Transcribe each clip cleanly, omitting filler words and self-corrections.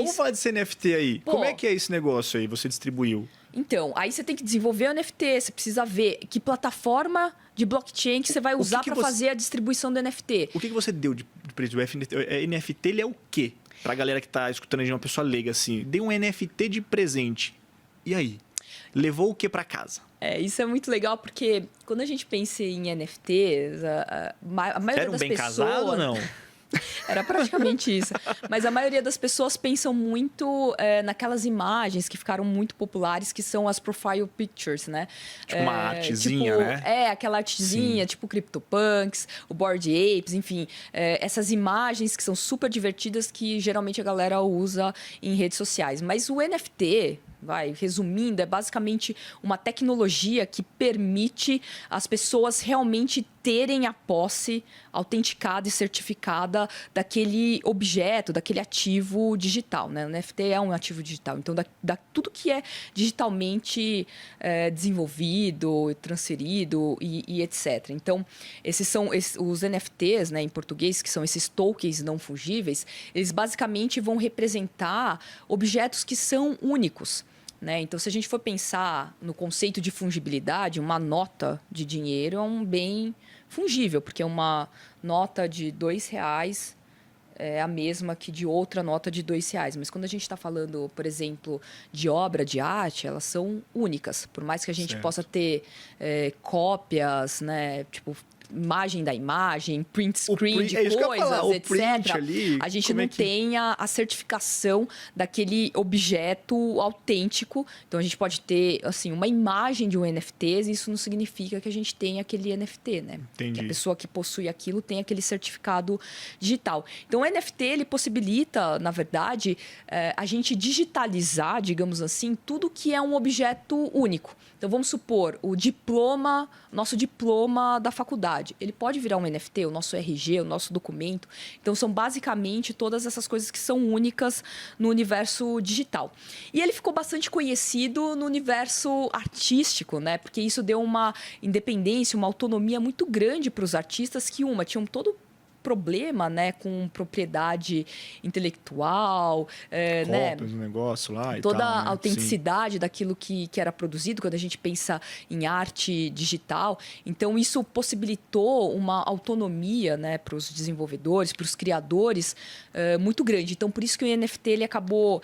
Vamos falar desse NFT aí. Pô. Como é que é esse negócio aí? Você distribuiu? Então, aí você tem que desenvolver o NFT, você precisa ver que plataforma de blockchain que você vai usar para fazer a distribuição do NFT. O que você deu de preço? O NFT, ele é o quê? Pra galera que tá escutando a gente, uma pessoa leiga assim. Dei um NFT de presente. E aí? Levou o que para casa? Isso é muito legal porque quando a gente pensa em NFTs, a maioria Era um das bem pessoas... casado ou não? Era praticamente isso. Mas a maioria das pessoas pensam muito naquelas imagens que ficaram muito populares, que são as profile pictures, né? Tipo uma artezinha, né? Aquela artezinha, tipo o CryptoPunks, o Bored Apes, enfim. Essas imagens que são super divertidas que geralmente a galera usa em redes sociais. Mas o NFT... resumindo, é basicamente uma tecnologia que permite as pessoas realmente terem a posse autenticada e certificada daquele objeto, daquele ativo digital, né? O NFT é um ativo digital. Então, tudo que é digitalmente desenvolvido, transferido e etc. Então, esses são os NFTs, né, em português, que são esses tokens não fungíveis, eles basicamente vão representar objetos que são únicos. Né? Então, se a gente for pensar no conceito de fungibilidade, uma nota de dinheiro é um bem fungível, porque uma nota de R$2 é a mesma que de outra nota de R$2. Mas quando a gente está falando, por exemplo, de obra de arte, elas são únicas. Por mais que a gente possa ter cópias, né? Tipo, imagem da imagem, print screen de coisas, etc. Ali, a gente não tem a certificação daquele objeto autêntico. Então, a gente pode ter assim, uma imagem de um NFT e isso não significa que a gente tem aquele NFT, né? Entendi. Que a pessoa que possui aquilo tem aquele certificado digital. Então, o NFT, ele possibilita, na verdade, a gente digitalizar, digamos assim, tudo que é um objeto único. Então, vamos supor, nosso diploma da faculdade. Ele pode virar um NFT, o nosso RG, o nosso documento. Então, são basicamente todas essas coisas que são únicas no universo digital. E ele ficou bastante conhecido no universo artístico, né? Porque isso deu uma independência, uma autonomia muito grande para os artistas que, tinham todo problema, né, com propriedade intelectual, né, do negócio lá e toda tal, a né? autenticidade daquilo que era produzido quando a gente pensa em arte digital. Então, isso possibilitou uma autonomia, né, para os desenvolvedores, para os criadores, muito grande. Então, por isso que o NFT ele acabou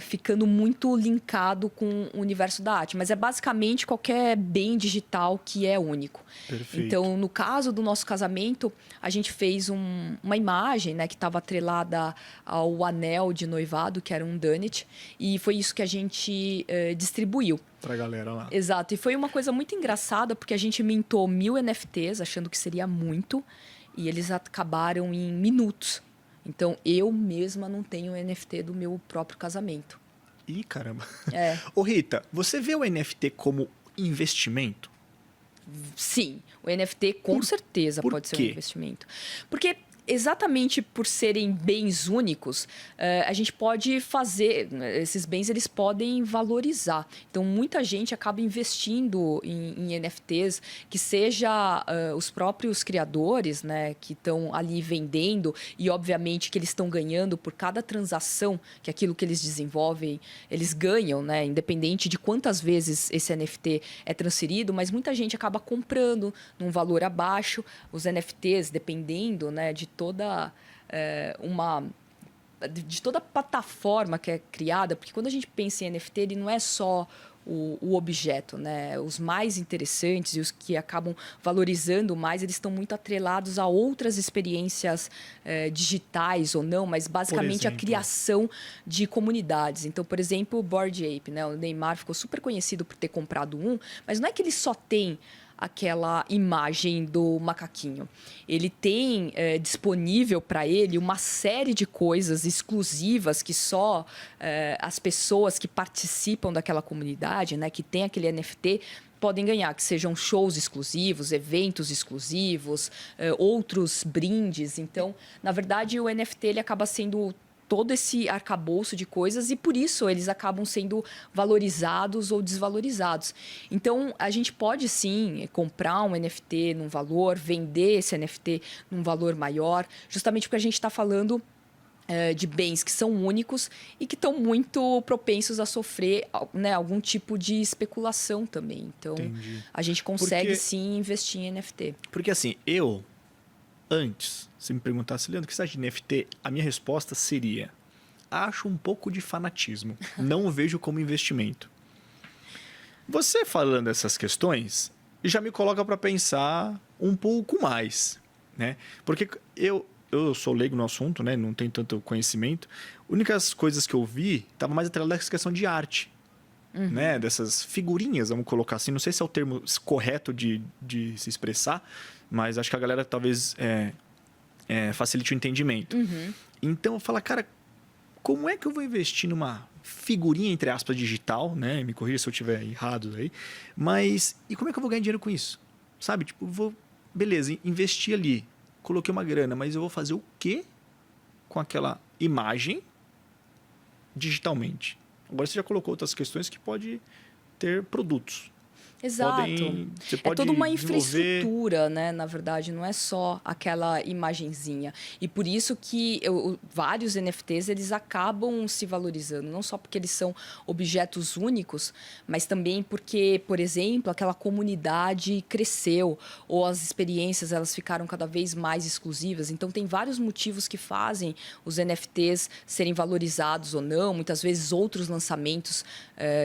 ficando muito linkado com o universo da arte. Mas é basicamente qualquer bem digital que é único. Perfeito. Então, no caso do nosso casamento, a gente fez uma imagem, né, que estava atrelada ao anel de noivado, que era um donut, e foi isso que a gente distribuiu. Pra galera lá. Exato. E foi uma coisa muito engraçada, porque a gente mintou 1000 NFTs, achando que seria muito, e eles acabaram em minutos. Então, eu mesma não tenho NFT do meu próprio casamento. Ih, caramba. Ô, Rita, você vê o NFT como investimento? Sim, o NFT com certeza pode ser um investimento. Porque exatamente por serem bens únicos, a gente pode fazer... Esses bens, eles podem valorizar. Então, muita gente acaba investindo em NFTs, que seja os próprios criadores, né, que estão ali vendendo e, obviamente, que eles estão ganhando por cada transação, que aquilo que eles desenvolvem, eles ganham, né, independente de quantas vezes esse NFT é transferido, mas muita gente acaba comprando num valor abaixo. Os NFTs, dependendo, né, de toda toda a plataforma que é criada, porque quando a gente pensa em NFT, ele não é só o objeto, né? Os mais interessantes e os que acabam valorizando mais, eles estão muito atrelados a outras experiências digitais ou não, mas basicamente a criação de comunidades. Então, por exemplo, o Bored Ape, né? O Neymar ficou super conhecido por ter comprado mas não é que ele só tem aquela imagem do macaquinho. Ele tem disponível para ele uma série de coisas exclusivas que só as pessoas que participam daquela comunidade, né, que tem aquele NFT, podem ganhar, que sejam shows exclusivos, eventos exclusivos, outros brindes. Então, na verdade, o NFT ele acaba sendo todo esse arcabouço de coisas e, por isso, eles acabam sendo valorizados ou desvalorizados. Então, a gente pode, sim, comprar um NFT num valor, vender esse NFT num valor maior, justamente porque a gente está falando de bens que são únicos e que estão muito propensos a sofrer, né, algum tipo de especulação também. Então, Entendi. a gente consegue Porque- sim investir em NFT. Porque assim, antes, se me perguntasse, Leandro, o que você acha de NFT? A minha resposta seria: acho um pouco de fanatismo. Não vejo como investimento. Você falando essas questões, já me coloca para pensar um pouco mais, né? Porque eu sou leigo no assunto, né? Não tenho tanto conhecimento. Únicas coisas que eu vi estavam mais atreladas a essa questão de arte. Né? Dessas figurinhas, vamos colocar assim. Não sei se é o termo correto de se expressar, mas acho que a galera talvez facilite o entendimento. Então eu falo, cara, como é que eu vou investir numa figurinha, entre aspas, digital, né? Me corrija se eu estiver errado aí. Mas, e como é que eu vou ganhar dinheiro com isso? Sabe? Tipo, beleza, investi ali, coloquei uma grana, mas eu vou fazer o quê com aquela imagem digitalmente? Agora você já colocou outras questões que pode ter produtos. Exato. Você É pode toda uma desenvolver... infraestrutura, né? Na verdade, não é só aquela imagenzinha. E por isso que vários NFTs eles acabam se valorizando, não só porque eles são objetos únicos, mas também porque, por exemplo, aquela comunidade cresceu ou as experiências elas ficaram cada vez mais exclusivas. Então tem vários motivos que fazem os NFTs serem valorizados ou não. Muitas vezes outros lançamentos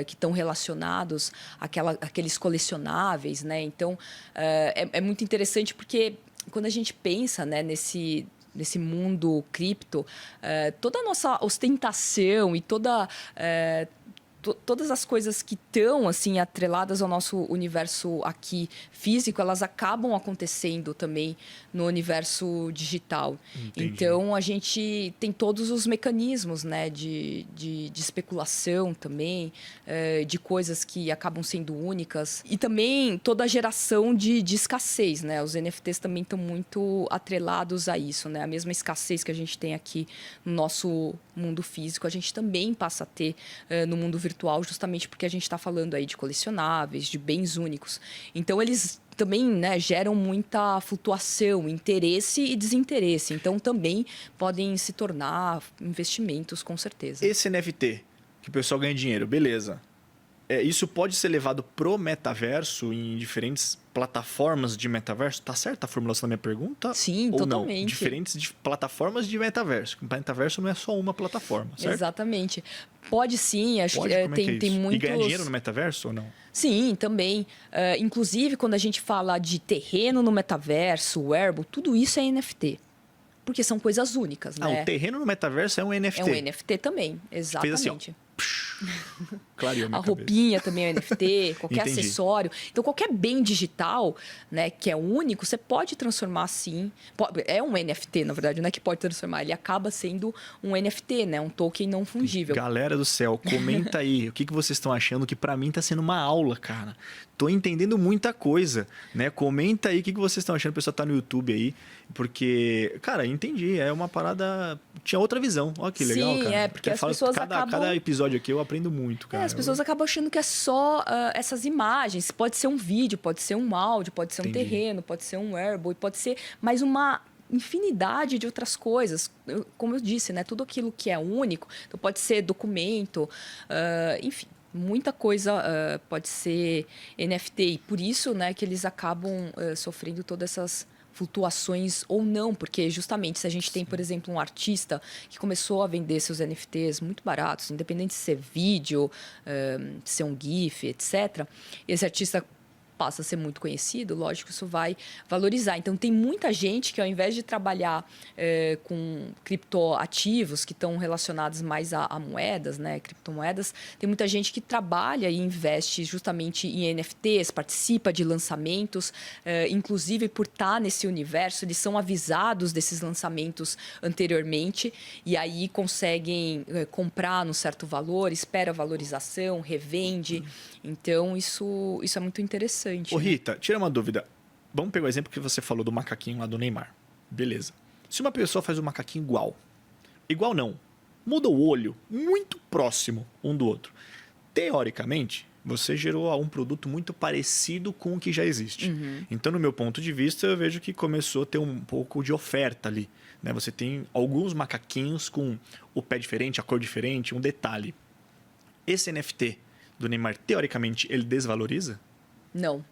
que estão relacionados àqueles colecionáveis, né? Então, é muito interessante porque quando a gente pensa, né, nesse mundo cripto, toda a nossa ostentação e todas as coisas que estão assim atreladas ao nosso universo aqui físico, elas acabam acontecendo também no universo digital. Entendi. Então a gente tem todos os mecanismos, né, de especulação também, de coisas que acabam sendo únicas e também toda a geração de escassez, né? Os NFTs também estão muito atrelados a isso, né? A mesma escassez que a gente tem aqui no nosso mundo físico, a gente também passa a ter no mundo virtual, justamente porque a gente está falando aí de colecionáveis, de bens únicos. Então, eles também, né, geram muita flutuação, interesse e desinteresse. Então, também podem se tornar investimentos, com certeza. Esse NFT, que o pessoal ganha dinheiro, beleza. Isso pode ser levado pro metaverso em diferentes plataformas de metaverso? Tá certa a formulação da minha pergunta? Sim, ou totalmente. Não? Diferentes plataformas de metaverso. O metaverso não é só uma plataforma, certo? Exatamente. Pode sim, acho Pode? que Como é que é tem isso? muitos... E ganhar dinheiro no metaverso ou não? Sim, também. Inclusive, quando a gente fala de terreno no metaverso, wearable, tudo isso é NFT. Porque são coisas únicas, né? O terreno no metaverso é um NFT. É um NFT também, exatamente. Fez assim, ó. Clareou minha A cabeça. roupinha também é um NFT, qualquer Entendi. acessório. Então, qualquer bem digital, né, que é único, você pode transformar assim. É um NFT, na verdade, não é que pode transformar, ele acaba sendo um NFT, né? Um token não fungível. Galera do céu, comenta aí o que vocês estão achando, que pra mim tá sendo uma aula, cara. Tô entendendo muita coisa, né? Comenta aí o que vocês estão achando, o pessoal tá no YouTube aí, porque, cara, entendi, é uma parada... Tinha outra visão, olha que legal, Sim, cara. porque as pessoas acabam... Cada episódio aqui eu aprendo muito, cara. As pessoas acabam achando que é só essas imagens. Pode ser um vídeo, pode ser um áudio, pode ser um Entendi. terreno, pode ser um wearable, pode ser mais uma infinidade de outras coisas. Como eu disse, né? Tudo aquilo que é único. Então, pode ser documento, enfim. Muita coisa pode ser NFT. E por isso, né, que eles acabam sofrendo todas essas flutuações ou não, porque justamente se a gente tem, por exemplo, um artista que começou a vender seus NFTs muito baratos, independente de ser vídeo, ser um GIF, etc., esse artista passa a ser muito conhecido, lógico, isso vai valorizar. Então, tem muita gente que, ao invés de trabalhar com criptoativos que estão relacionados mais a moedas, né, criptomoedas, tem muita gente que trabalha e investe justamente em NFTs, participa de lançamentos, inclusive por estar nesse universo, eles são avisados desses lançamentos anteriormente e aí conseguem comprar num certo valor, espera a valorização, revende. Então, isso é muito interessante. Ô, Rita, tira uma dúvida. Vamos pegar o exemplo que você falou do macaquinho lá do Neymar. Beleza. Se uma pessoa faz um macaquinho igual não, muda o olho muito próximo um do outro. Teoricamente, você gerou um produto muito parecido com o que já existe. Então, no meu ponto de vista, eu vejo que começou a ter um pouco de oferta ali. Né? Você tem alguns macaquinhos com o pé diferente, a cor diferente, um detalhe. Esse NFT do Neymar, teoricamente, ele desvaloriza? Não.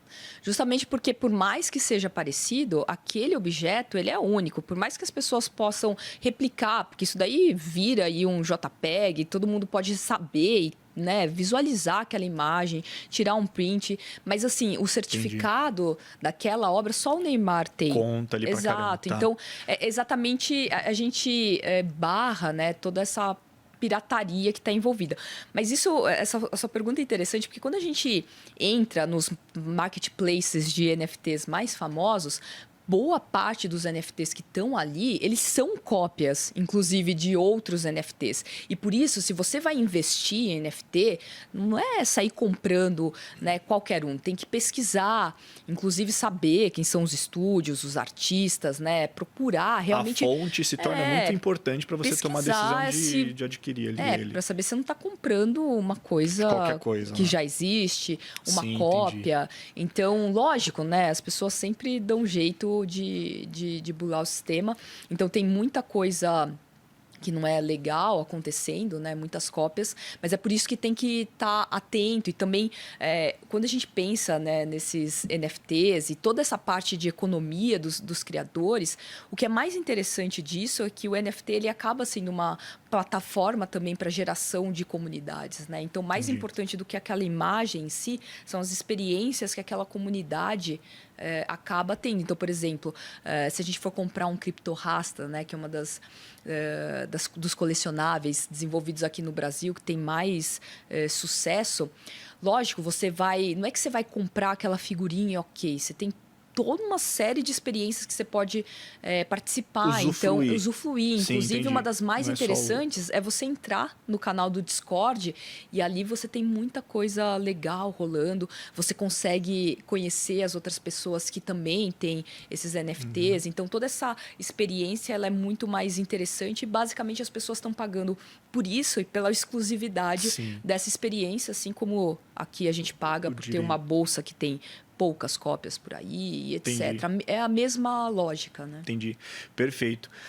Justamente porque, por mais que seja parecido, aquele objeto ele é único. Por mais que as pessoas possam replicar, porque isso daí vira aí um JPEG, todo mundo pode saber, né, visualizar aquela imagem, tirar um print. Mas, assim, o certificado daquela obra só o Neymar tem. Conta ali pra caramba. Exato. Tá. Então, exatamente, a gente barra, né, toda essa pirataria que está envolvida. Mas essa pergunta é interessante porque quando a gente entra nos marketplaces de NFTs mais famosos, boa parte dos NFTs que estão ali, eles são cópias, inclusive, de outros NFTs. E por isso, se você vai investir em NFT, não é sair comprando, né, qualquer um. Tem que pesquisar, inclusive saber quem são os estúdios, os artistas, né, procurar realmente... A fonte se torna muito importante para você tomar a decisão de adquirir ele. Para saber se você não está comprando uma coisa, qualquer coisa que né? já existe, uma Sim, cópia. Entendi. Então, lógico, né? As pessoas sempre dão um jeito de burlar o sistema. Então, tem muita coisa que não é legal acontecendo, né? Muitas cópias, mas é por isso que tem que estar atento. E também, quando a gente pensa, né, nesses NFTs e toda essa parte de economia dos criadores, o que é mais interessante disso é que o NFT ele acaba sendo uma plataforma também para geração de comunidades, né? Então, mais importante do que aquela imagem em si, são as experiências que aquela comunidade acaba tendo. Então, por exemplo, se a gente for comprar um criptorasta, né, que é uma dos colecionáveis desenvolvidos aqui no Brasil, que tem mais sucesso, lógico, você vai... Não é que você vai comprar aquela figurinha, ok, você tem toda uma série de experiências que você pode participar, então usufruir. Sim, inclusive, entendi. uma das mais Não interessantes é você entrar no canal do Discord e ali você tem muita coisa legal rolando. Você consegue conhecer as outras pessoas que também têm esses NFTs. Então, toda essa experiência ela é muito mais interessante e, basicamente, as pessoas estão pagando por isso e pela exclusividade dessa experiência, assim como aqui a gente paga por ter uma bolsa que tem poucas cópias por aí, etc. Entendi. É a mesma lógica, né? Entendi. Perfeito.